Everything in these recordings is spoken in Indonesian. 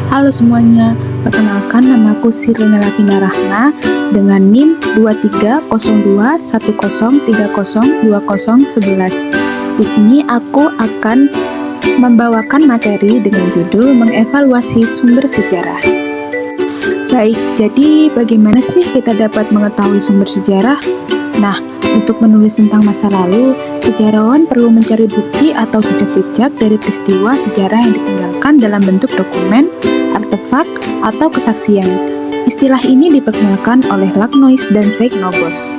Halo semuanya, perkenalkan namaku Sirina Lavina Rahma dengan NIM 23021030302011. Di sini aku akan membawakan materi dengan judul mengevaluasi sumber sejarah. Baik, jadi bagaimana sih kita dapat mengetahui sumber sejarah? Nah, untuk menulis tentang masa lalu, sejarawan perlu mencari bukti atau jejak-jejak dari peristiwa sejarah yang ditinggalkan dalam bentuk dokumen, artefak, atau kesaksian. Istilah ini diperkenalkan oleh Lacnoise dan Seignobos.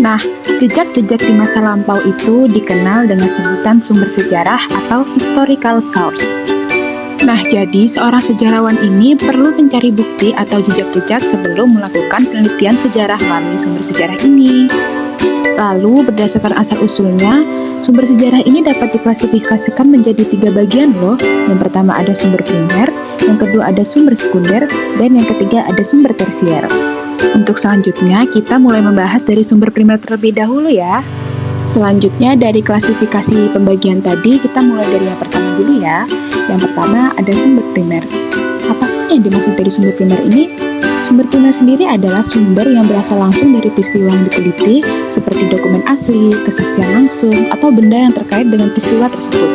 Nah, jejak-jejak di masa lampau itu dikenal dengan sebutan sumber sejarah atau historical source. Nah, jadi seorang sejarawan ini perlu mencari bukti atau jejak-jejak sebelum melakukan penelitian sejarah melalui sumber sejarah ini. Lalu, berdasarkan asal-usulnya, sumber sejarah ini dapat diklasifikasikan menjadi 3 bagian loh. Yang pertama ada sumber primer, yang kedua ada sumber sekunder, dan yang ketiga ada sumber tersier. Untuk selanjutnya, kita mulai membahas dari sumber primer terlebih dahulu ya. Selanjutnya, dari klasifikasi pembagian tadi, kita mulai dari yang pertama dulu ya. Yang pertama ada sumber primer. Apa sih yang dimaksud dari sumber primer ini? Sumber primer sendiri adalah sumber yang berasal langsung dari peristiwa yang diteliti, seperti dokumen asli, kesaksian langsung, atau benda yang terkait dengan peristiwa tersebut.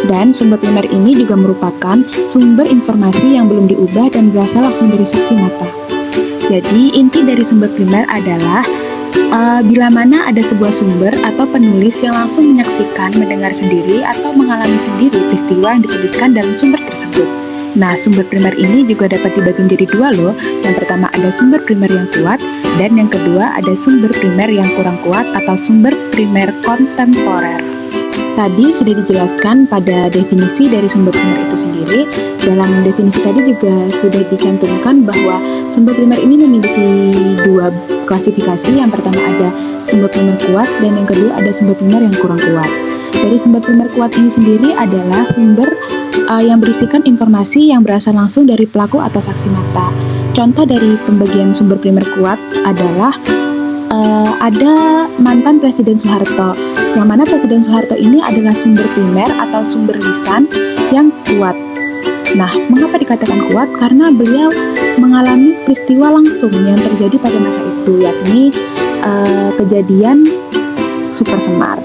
Dan sumber primer ini juga merupakan sumber informasi yang belum diubah dan berasal langsung dari saksi mata. Jadi, inti dari sumber primer adalah bila mana ada sebuah sumber atau penulis yang langsung menyaksikan, mendengar sendiri, atau mengalami sendiri peristiwa yang dituliskan dalam sumber tersebut. Nah, sumber primer ini juga dapat dibagi menjadi 2 loh. Yang pertama ada sumber primer yang kuat, dan yang kedua ada sumber primer yang kurang kuat atau sumber primer kontemporer. Tadi sudah dijelaskan pada definisi dari sumber primer itu sendiri. Dalam definisi tadi juga sudah dicantumkan bahwa sumber primer ini memiliki 2 klasifikasi. Yang pertama ada sumber primer kuat, dan yang kedua ada sumber primer yang kurang kuat. Dari sumber primer kuat ini sendiri adalah sumber yang berisikan informasi yang berasal langsung dari pelaku atau saksi mata. Contoh dari pembagian sumber primer kuat adalah ada mantan Presiden Soeharto, yang mana Presiden Soeharto ini adalah sumber primer atau sumber lisan yang kuat. Nah, mengapa dikatakan kuat? Karena beliau mengalami peristiwa langsung yang terjadi pada masa itu, yakni kejadian Super Semar.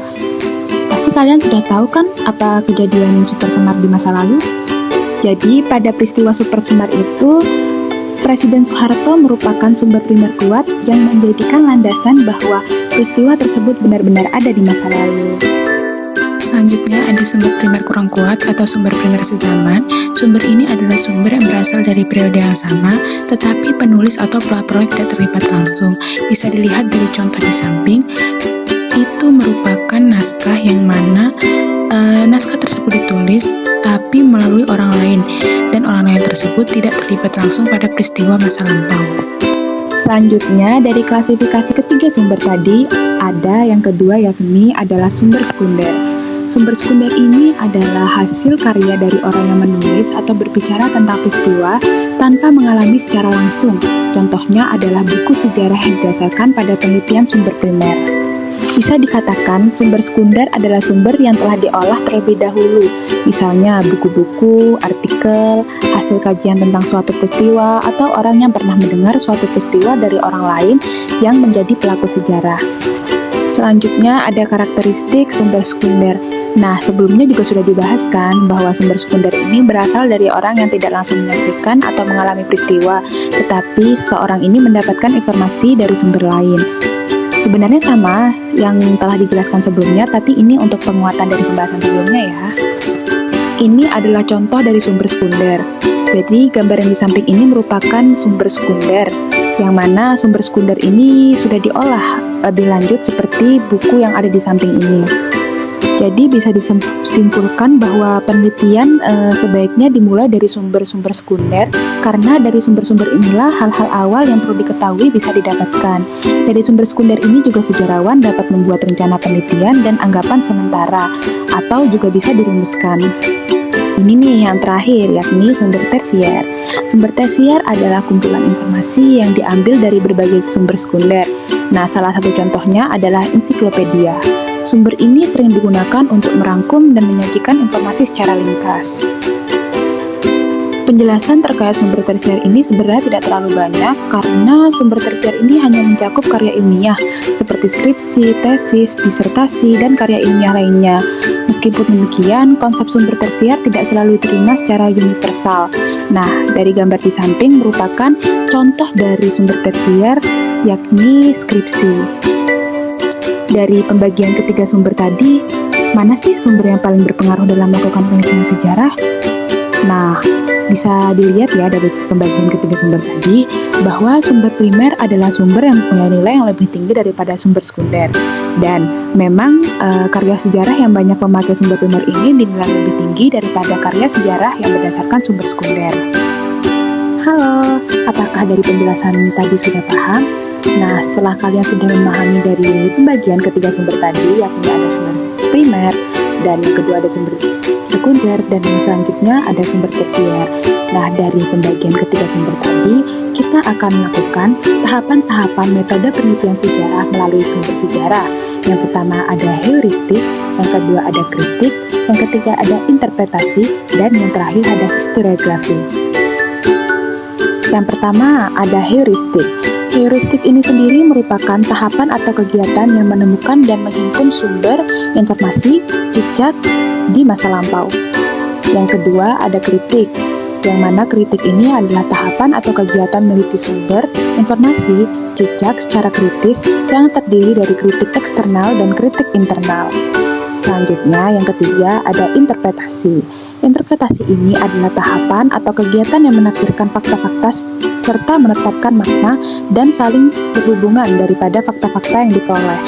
Pasti kalian sudah tahu kan apa kejadian Super Semar di masa lalu? Jadi pada peristiwa Super Semar itu, Presiden Soeharto merupakan sumber primer kuat yang menjadikan landasan bahwa peristiwa tersebut benar-benar ada di masa lalu. Selanjutnya ada sumber primer kurang kuat atau sumber primer sezaman. Sumber ini adalah sumber yang berasal dari periode yang sama, tetapi penulis atau pelapor tidak terlibat langsung. Bisa dilihat dari contoh di samping. Itu merupakan naskah yang mana naskah tersebut ditulis tapi melalui orang lain, dan orang lain tersebut tidak terlibat langsung pada peristiwa masa lampau. Selanjutnya, dari klasifikasi ketiga sumber tadi, ada yang kedua yakni adalah sumber sekunder. Sumber sekunder ini adalah hasil karya dari orang yang menulis atau berbicara tentang peristiwa tanpa mengalami secara langsung. Contohnya adalah buku sejarah yang didasarkan pada penelitian sumber primer. Bisa dikatakan sumber sekunder adalah sumber yang telah diolah terlebih dahulu, misalnya buku-buku, artikel, hasil kajian tentang suatu peristiwa, atau orang yang pernah mendengar suatu peristiwa dari orang lain yang menjadi pelaku sejarah. Selanjutnya ada karakteristik sumber sekunder. Nah, sebelumnya juga sudah dibahaskan bahwa sumber sekunder ini berasal dari orang yang tidak langsung menyaksikan atau mengalami peristiwa, tetapi seorang ini mendapatkan informasi dari sumber lain. Sebenarnya sama yang telah dijelaskan sebelumnya, tapi ini untuk penguatan dari pembahasan sebelumnya ya. Ini adalah contoh dari sumber sekunder. Jadi gambar yang di samping ini merupakan sumber sekunder, yang mana sumber sekunder ini sudah diolah lebih lanjut seperti buku yang ada di samping ini. Jadi bisa disimpulkan bahwa penelitian sebaiknya dimulai dari sumber-sumber sekunder, karena dari sumber-sumber inilah hal-hal awal yang perlu diketahui bisa didapatkan. Dari sumber sekunder ini juga sejarawan dapat membuat rencana penelitian dan anggapan sementara, atau juga bisa dirumuskan. Ini nih yang terakhir, yakni sumber tersier. Sumber tersier adalah kumpulan informasi yang diambil dari berbagai sumber sekunder. Nah, salah satu contohnya adalah ensiklopedia. Sumber ini sering digunakan untuk merangkum dan menyajikan informasi secara ringkas. Penjelasan terkait sumber tersier ini sebenarnya tidak terlalu banyak karena sumber tersier ini hanya mencakup karya ilmiah seperti skripsi, tesis, disertasi, dan karya ilmiah lainnya. Meskipun demikian, konsep sumber tersier tidak selalu diterima secara universal. Nah, dari gambar di samping merupakan contoh dari sumber tersier, yakni skripsi. Dari pembagian ketiga sumber tadi, mana sih sumber yang paling berpengaruh dalam melakukan penelitian sejarah? Nah, bisa dilihat ya dari pembagian ketiga sumber tadi, bahwa sumber primer adalah sumber yang mempunyai nilai yang lebih tinggi daripada sumber sekunder. Dan memang karya sejarah yang banyak memakai sumber primer ini dinilai lebih tinggi daripada karya sejarah yang berdasarkan sumber sekunder. Halo, apakah dari penjelasan tadi sudah paham? Nah, setelah kalian sudah memahami dari pembagian ketiga sumber tadi, yakni ada sumber primer, dan yang kedua ada sumber sekunder, dan yang selanjutnya ada sumber tersier. Nah, dari pembagian ketiga sumber tadi, kita akan melakukan tahapan-tahapan metode penelitian sejarah melalui sumber sejarah. Yang pertama ada heuristik, yang kedua ada kritik, yang ketiga ada interpretasi, dan yang terakhir ada historiografi. Yang pertama ada heuristik. Heuristik ini sendiri merupakan tahapan atau kegiatan yang menemukan dan menghimpun sumber informasi, jejak di masa lampau. Yang kedua ada kritik, yang mana kritik ini adalah tahapan atau kegiatan meneliti sumber, informasi, jejak secara kritis yang terdiri dari kritik eksternal dan kritik internal. Selanjutnya, yang ketiga ada interpretasi. Interpretasi ini adalah tahapan atau kegiatan yang menafsirkan fakta-fakta serta menetapkan makna dan saling berhubungan daripada fakta-fakta yang diperoleh.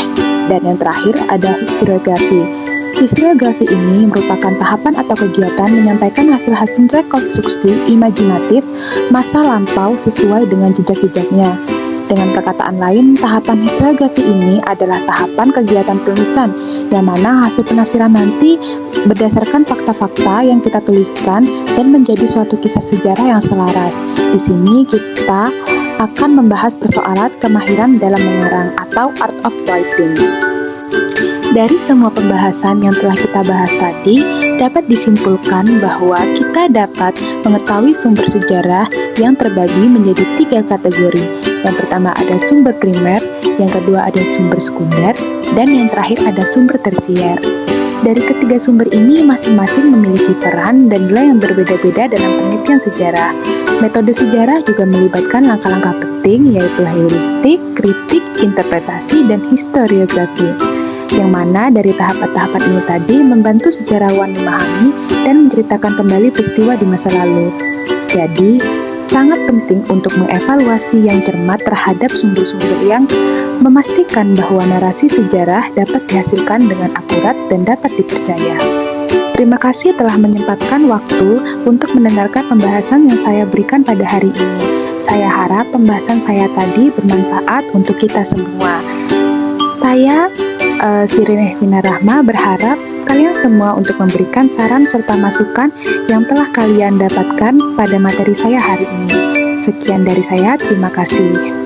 Dan yang terakhir ada historiografi. Historiografi ini merupakan tahapan atau kegiatan menyampaikan hasil-hasil rekonstruksi imajinatif masa lampau sesuai dengan jejak-jejaknya. Dengan perkataan lain, tahapan historiografi ini adalah tahapan kegiatan penulisan, yang mana hasil penafsiran nanti berdasarkan fakta-fakta yang kita tuliskan dan menjadi suatu kisah sejarah yang selaras. Di sini kita akan membahas persoalan kemahiran dalam mengarang atau art of writing. Dari semua pembahasan yang telah kita bahas tadi, dapat disimpulkan bahwa kita dapat mengetahui sumber sejarah yang terbagi menjadi 3 kategori. Yang pertama ada sumber primer, yang kedua ada sumber sekunder, dan yang terakhir ada sumber tersier. Dari ketiga sumber ini masing-masing memiliki peran dan nilai yang berbeda-beda dalam penelitian sejarah. Metode sejarah juga melibatkan langkah-langkah penting yaitu heuristik, kritik, interpretasi, dan historiografi. Yang mana dari tahapan-tahapan ini tadi membantu sejarawan memahami dan menceritakan kembali peristiwa di masa lalu. Jadi, sangat penting untuk mengevaluasi yang cermat terhadap sumber-sumber yang memastikan bahwa narasi sejarah dapat dihasilkan dengan akurat dan dapat dipercaya. Terima kasih telah menyempatkan waktu untuk mendengarkan pembahasan yang saya berikan pada hari ini. Saya harap pembahasan saya tadi bermanfaat untuk kita semua. Saya Sirine Vina Rahma berharap kalian semua untuk memberikan saran serta masukan yang telah kalian dapatkan pada materi saya hari ini. Sekian dari saya, terima kasih.